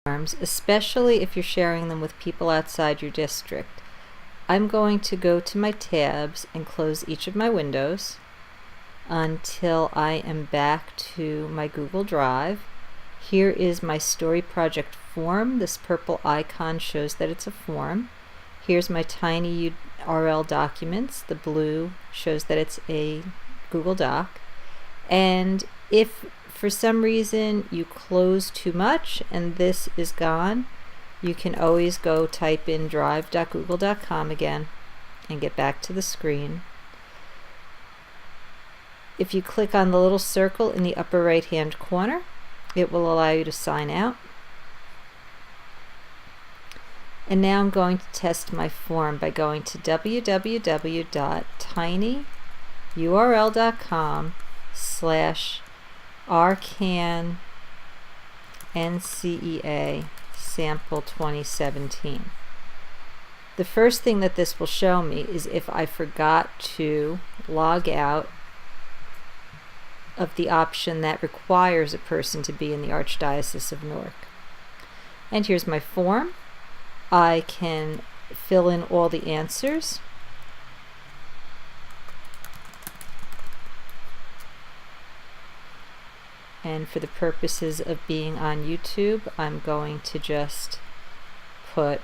forms, especially if you're sharing them with people outside your district. I'm going to go to my tabs and close each of my windows until I am back to my Google Drive. Here is my story project form. This purple icon shows that it's a form. Here's my tiny URL documents. The blue shows that it's a Google Doc. And if for some reason you close too much and this is gone, you can always go type in drive.google.com again and get back to the screen. If you click on the little circle in the upper right hand corner, it will allow you to sign out. And now I'm going to test my form by going to www.tinyurl.com/arcan-ncea sample 2017. The first thing that this will show me is if I forgot to log out of the option that requires a person to be in the Archdiocese of Newark. And here's my form. I can fill in all the answers. And for the purposes of being on YouTube, I'm going to just put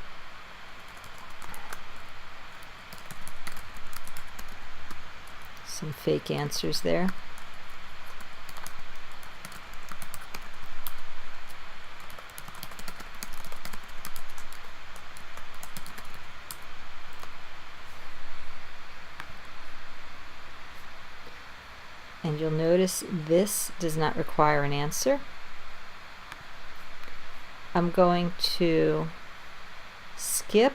some fake answers there. And you'll notice this does not require an answer. I'm going to skip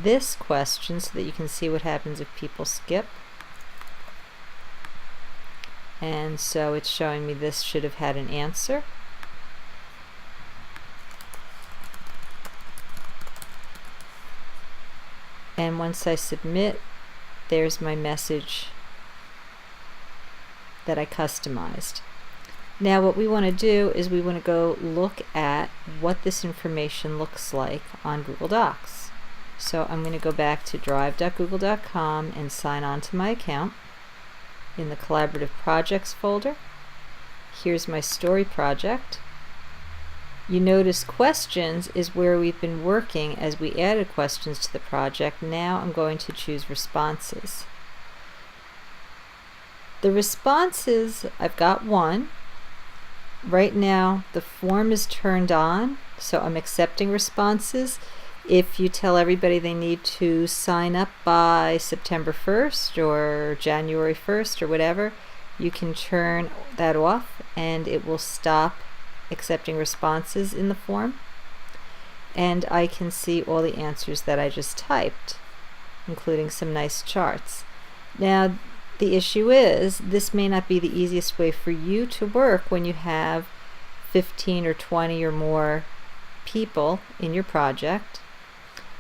this question so that you can see what happens if people skip. And so it's showing me this should have had an answer. And once I submit, there's my message that I customized. Now what we want to do is we want to go look at what this information looks like on Google Docs. So I'm going to go back to drive.google.com and sign on to my account. In the Collaborative Projects folder, here's my story project. You notice questions is where we've been working as we added questions to the project. Now I'm going to choose responses. The responses, I've got one. Right now the form is turned on, so I'm accepting responses. If you tell everybody they need to sign up by September 1st or January 1st or whatever, you can turn that off and it will stop accepting responses in the form. And I can see all the answers that I just typed, including some nice charts. Now, the issue is, this may not be the easiest way for you to work when you have 15 or 20 or more people in your project.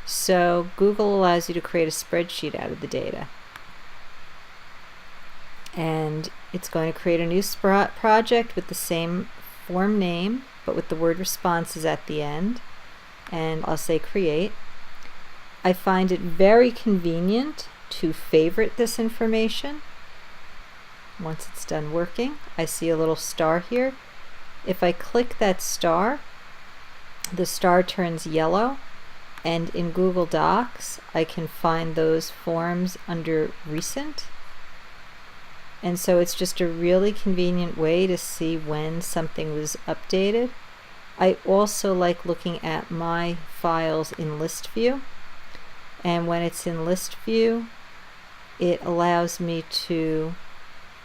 So Google allows you to create a spreadsheet out of the data. And it's going to create a new project with the same form name, but with the word responses at the end. And I'll say create. I find it very convenient to favorite this information. Once it's done working, I see a little star here. If I click that star, the star turns yellow, and in Google Docs I can find those forms under recent. And so it's just a really convenient way to see when something was updated. I also like looking at my files in list view, and when it's in list view, it allows me to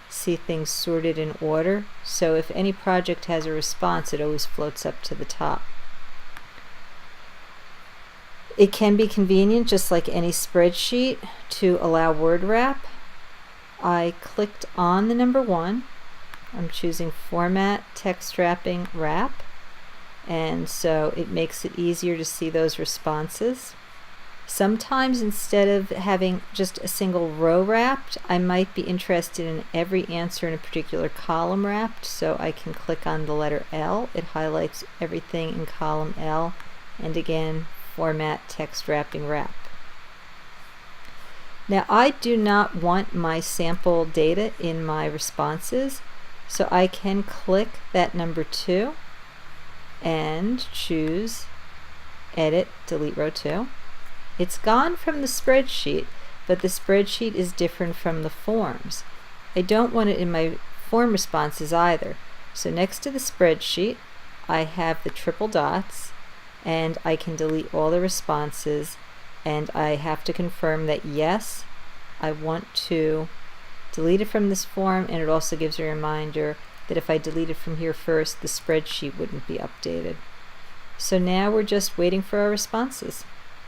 see things sorted in order. So if any project has a response, it always floats up to the top. It can be convenient, just like any spreadsheet, to allow word wrap. I clicked on the number 1. I'm choosing Format, Text Wrapping, Wrap. And so it makes it easier to see those responses. Sometimes instead of having just a single row wrapped, I might be interested in every answer in a particular column wrapped, so I can click on the letter L. It highlights everything in column L, and again, Format Text Wrapping Wrap. Now I do not want my sample data in my responses, so I can click that number 2 and choose Edit, Delete Row 2. It's gone from the spreadsheet, but the spreadsheet is different from the forms. I don't want it in my form responses either. So next to the spreadsheet, I have the triple dots, and I can delete all the responses, and I have to confirm that yes, I want to delete it from this form, and it also gives a reminder that if I delete it from here first, the spreadsheet wouldn't be updated. So now we're just waiting for our responses.